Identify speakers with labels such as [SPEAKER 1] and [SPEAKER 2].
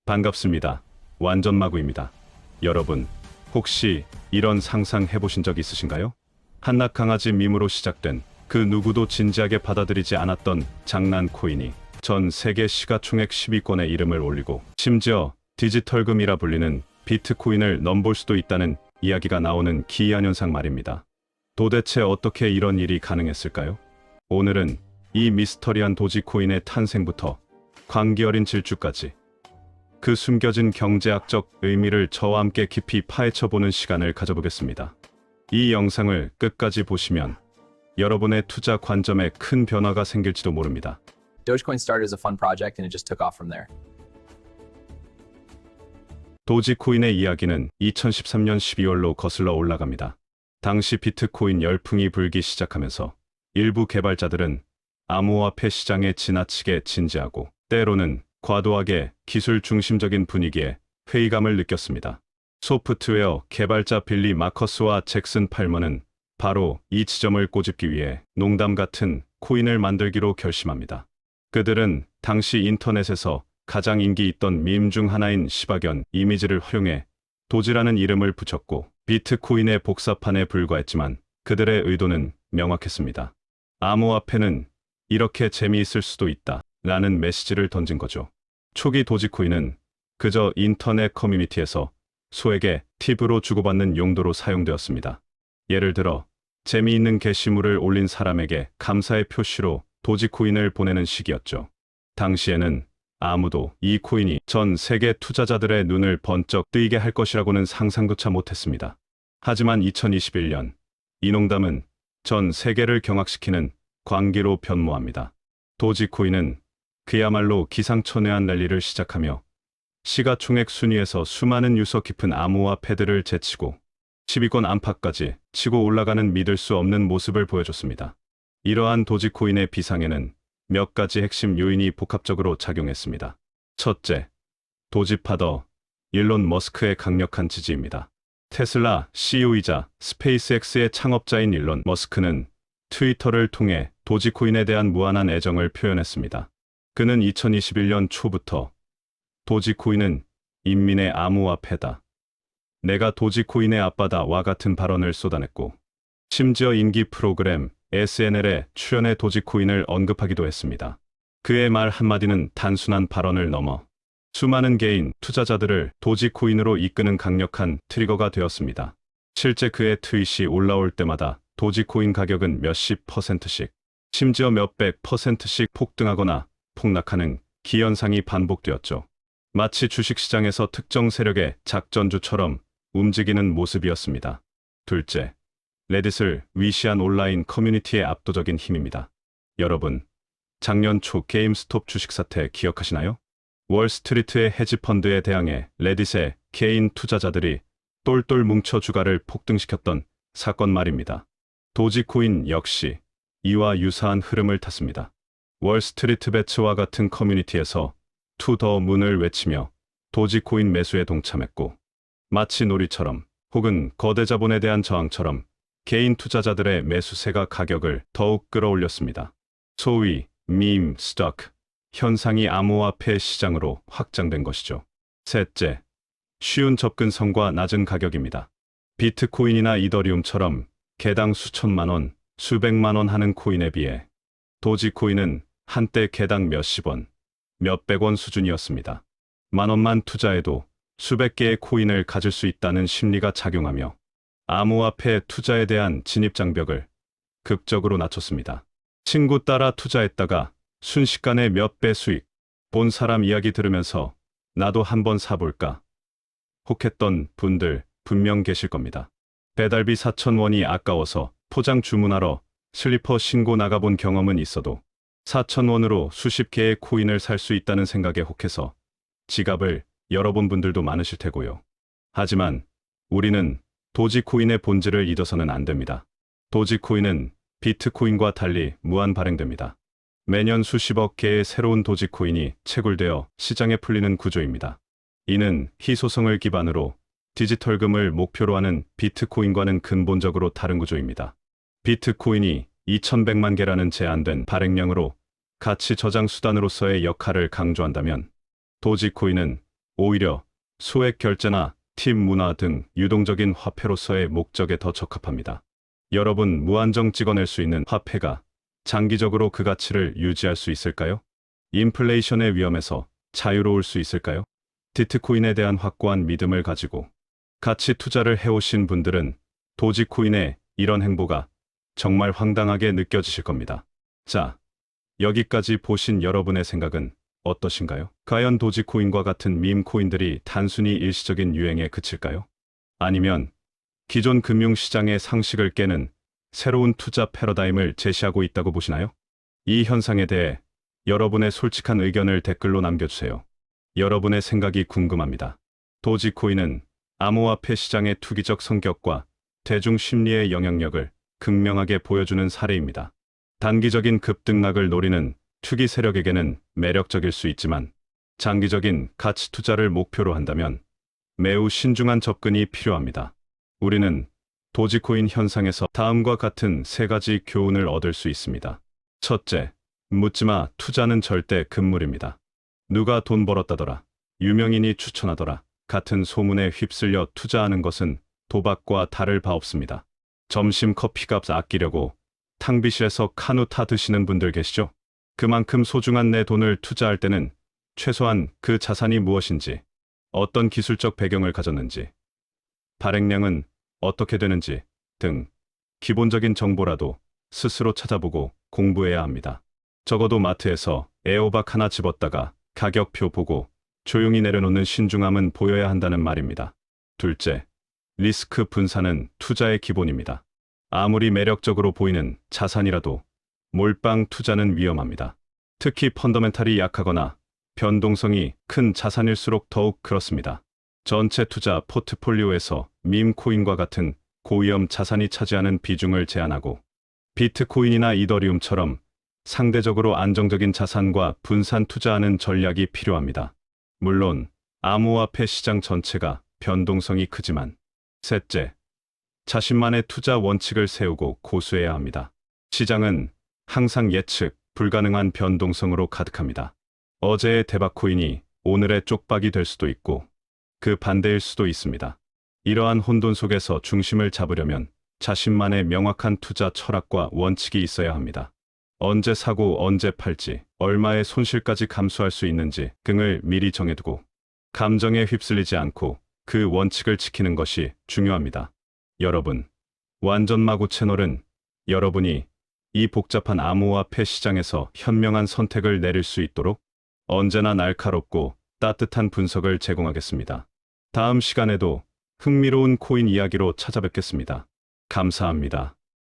[SPEAKER 1] 반갑습니다. 완전마구입니다. 여러분, 혹시 이런 상상 해보신 적 있으신가요? 한낱 강아지 밈으로 시작된 그 누구도 진지하게 받아들이지 않았던 장난 코인이 전 세계 시가총액 10위권에 이름을 올리고 심지어 디지털금이라 불리는 비트코인을 넘볼 수도 있다는 이야기가 나오는 기이한 현상 말입니다. 도대체 어떻게 이런 일이 가능했을까요? 오늘은 이 미스터리한 도지코인의 탄생부터 광기 어린 질주까지 그 숨겨진 경제학적 의미를 저와 함께 깊이 파헤쳐보는 시간을 가져보겠습니다. 이 영상을 끝까지 보시면 여러분의 투자 관점에 큰 변화가 생길지도 모릅니다.
[SPEAKER 2] Dogecoin started as a fun project and it just took off from there.
[SPEAKER 1] 도지코인의 이야기는 2013년 12월로 거슬러 올라갑니다. 당시 비트코인 열풍이 불기 시작하면서 일부 개발자들은 암호화폐 시장에 지나치게 진지하고 때로는 과도하게 기술 중심적인 분위기에 회의감을 느꼈습니다. 소프트웨어 개발자 빌리 마커스와 잭슨 팔머는 바로 이 지점을 꼬집기 위해 농담 같은 코인을 만들기로 결심합니다. 그들은 당시 인터넷에서 가장 인기 있던 밈 중 하나인 시바견 이미지를 활용해 도지라는 이름을 붙였고 비트코인의 복사판에 불과했지만 그들의 의도는 명확했습니다. 암호화폐는 이렇게 재미있을 수도 있다 라는 메시지를 던진 거죠. 초기 도지코인은 그저 인터넷 커뮤니티에서 소액의 팁으로 주고받는 용도로 사용되었습니다. 예를 들어 재미있는 게시물을 올린 사람에게 감사의 표시로 도지코인을 보내는 식이었죠. 당시에는 아무도 이 코인이 전 세계 투자자들의 눈을 번쩍 뜨이게 할 것이라고는 상상조차 못했습니다. 하지만 2021년 이 농담은 전 세계를 경악시키는 광기로 변모합니다. 도지코인은 그야말로 기상천외한 랠리를 시작하며 시가총액 순위에서 수많은 유서 깊은 암호화폐들을 제치고 10위권 안팎까지 치고 올라가는 믿을 수 없는 모습을 보여줬습니다. 이러한 도지코인의 비상에는 몇 가지 핵심 요인이 복합적으로 작용했습니다. 첫째, 도지파더 일론 머스크의 강력한 지지입니다. 테슬라 CEO이자 스페이스X의 창업자인 일론 머스크는 트위터를 통해 도지코인에 대한 무한한 애정을 표현했습니다. 그는 2021년 초부터 도지코인은 인민의 암호화폐다. 내가 도지코인의 아빠다와 같은 발언을 쏟아냈고 심지어 인기 프로그램 SNL에 출연해 도지코인을 언급하기도 했습니다. 그의 말 한마디는 단순한 발언을 넘어 수많은 개인 투자자들을 도지코인으로 이끄는 강력한 트리거가 되었습니다. 실제 그의 트윗이 올라올 때마다 도지코인 가격은 몇십 %씩, 심지어 몇백 %씩 폭등하거나 폭락하는 기현상이 반복되었죠. 마치 주식시장에서 특정 세력의 작전주처럼 움직이는 모습이었습니다. 둘째, 레딧을 위시한 온라인 커뮤니티의 압도적인 힘입니다. 여러분, 작년 초 게임스톱 주식 사태 기억하시나요? 월스트리트의 헤지펀드에 대항해 레딧의 개인 투자자들이 똘똘 뭉쳐 주가를 폭등시켰던 사건 말입니다. 도지코인 역시 이와 유사한 흐름을 탔습니다. 월스트리트 배츠와 같은 커뮤니티에서 투 더 문을 외치며 도지코인 매수에 동참했고 마치 놀이처럼 혹은 거대 자본에 대한 저항처럼 개인 투자자들의 매수세가 가격을 더욱 끌어올렸습니다. 소위 밈 스토크 현상이 암호화폐 시장으로 확장된 것이죠. 셋째, 쉬운 접근성과 낮은 가격입니다. 비트코인이나 이더리움처럼 개당 수천만 원, 수백만 원 하는 코인에 비해 도지코인은 한때 개당 몇십 원, 몇백 원 수준이었습니다. 만 원만 투자해도 수백 개의 코인을 가질 수 있다는 심리가 작용하며 암호화폐 투자에 대한 진입장벽을 극적으로 낮췄습니다. 친구 따라 투자했다가 순식간에 몇 배 수익, 본 사람 이야기 들으면서 나도 한번 사볼까 혹했던 분들 분명 계실 겁니다. 배달비 4,000원이 아까워서 포장 주문하러 슬리퍼 신고 나가본 경험은 있어도 4,000원으로 수십 개의 코인을 살 수 있다는 생각에 혹해서 지갑을 열어본 분들도 많으실 테고요. 하지만 우리는 도지코인의 본질을 잊어서는 안 됩니다. 도지코인은 비트코인과 달리 무한 발행됩니다. 매년 수십억 개의 새로운 도지코인이 채굴되어 시장에 풀리는 구조입니다. 이는 희소성을 기반으로 디지털금을 목표로 하는 비트코인과는 근본적으로 다른 구조입니다. 비트코인이 2,100만 개라는 제한된 발행량으로 가치 저장 수단으로서의 역할을 강조한다면 도지코인은 오히려 소액 결제나 팀 문화 등 유동적인 화폐로서의 목적에 더 적합합니다. 여러분, 무한정 찍어낼 수 있는 화폐가 장기적으로 그 가치를 유지할 수 있을까요? 인플레이션의 위험에서 자유로울 수 있을까요? 비트코인에 대한 확고한 믿음을 가지고 가치 투자를 해오신 분들은 도지코인의 이런 행보가 정말 황당하게 느껴지실 겁니다. 자, 여기까지 보신 여러분의 생각은 어떠신가요? 과연 도지코인과 같은 밈 코인들이 단순히 일시적인 유행에 그칠까요? 아니면 기존 금융시장의 상식을 깨는 새로운 투자 패러다임을 제시하고 있다고 보시나요? 이 현상에 대해 여러분의 솔직한 의견을 댓글로 남겨주세요. 여러분의 생각이 궁금합니다. 도지코인은 암호화폐 시장의 투기적 성격과 대중 심리의 영향력을 극명하게 보여주는 사례입니다. 단기적인 급등락을 노리는 투기 세력에게는 매력적일 수 있지만 장기적인 가치 투자를 목표로 한다면 매우 신중한 접근이 필요합니다. 우리는 도지코인 현상에서 다음과 같은 세 가지 교훈을 얻을 수 있습니다. 첫째, 묻지마. 투자는 절대 금물입니다. 누가 돈 벌었다더라, 유명인이 추천하더라 같은 소문에 휩쓸려 투자하는 것은 도박과 다를 바 없습니다. 점심 커피값 아끼려고 탕비실에서 카누 타 드시는 분들 계시죠? 그만큼 소중한 내 돈을 투자할 때는 최소한 그 자산이 무엇인지, 어떤 기술적 배경을 가졌는지, 발행량은 어떻게 되는지 등 기본적인 정보라도 스스로 찾아보고 공부해야 합니다. 적어도 마트에서 애호박 하나 집었다가 가격표 보고 조용히 내려놓는 신중함은 보여야 한다는 말입니다. 둘째, 리스크 분산은 투자의 기본입니다. 아무리 매력적으로 보이는 자산이라도 몰빵 투자는 위험합니다. 특히 펀더멘탈이 약하거나 변동성이 큰 자산일수록 더욱 그렇습니다. 전체 투자 포트폴리오에서 밈코인과 같은 고위험 자산이 차지하는 비중을 제한하고 비트코인이나 이더리움처럼 상대적으로 안정적인 자산과 분산 투자하는 전략이 필요합니다. 물론 암호화폐 시장 전체가 변동성이 크지만. 셋째, 자신만의 투자 원칙을 세우고 고수해야 합니다. 시장은 항상 예측 불가능한 변동성으로 가득합니다. 어제의 대박코인이 오늘의 쪽박이 될 수도 있고 그 반대일 수도 있습니다. 이러한 혼돈 속에서 중심을 잡으려면 자신만의 명확한 투자 철학과 원칙이 있어야 합니다. 언제 사고 언제 팔지, 얼마의 손실까지 감수할 수 있는지 등을 미리 정해두고 감정에 휩쓸리지 않고 그 원칙을 지키는 것이 중요합니다. 여러분, 완전마구 채널은 여러분이 이 복잡한 암호화폐 시장에서 현명한 선택을 내릴 수 있도록 언제나 날카롭고 따뜻한 분석을 제공하겠습니다. 다음 시간에도 흥미로운 코인 이야기로 찾아뵙겠습니다. 감사합니다.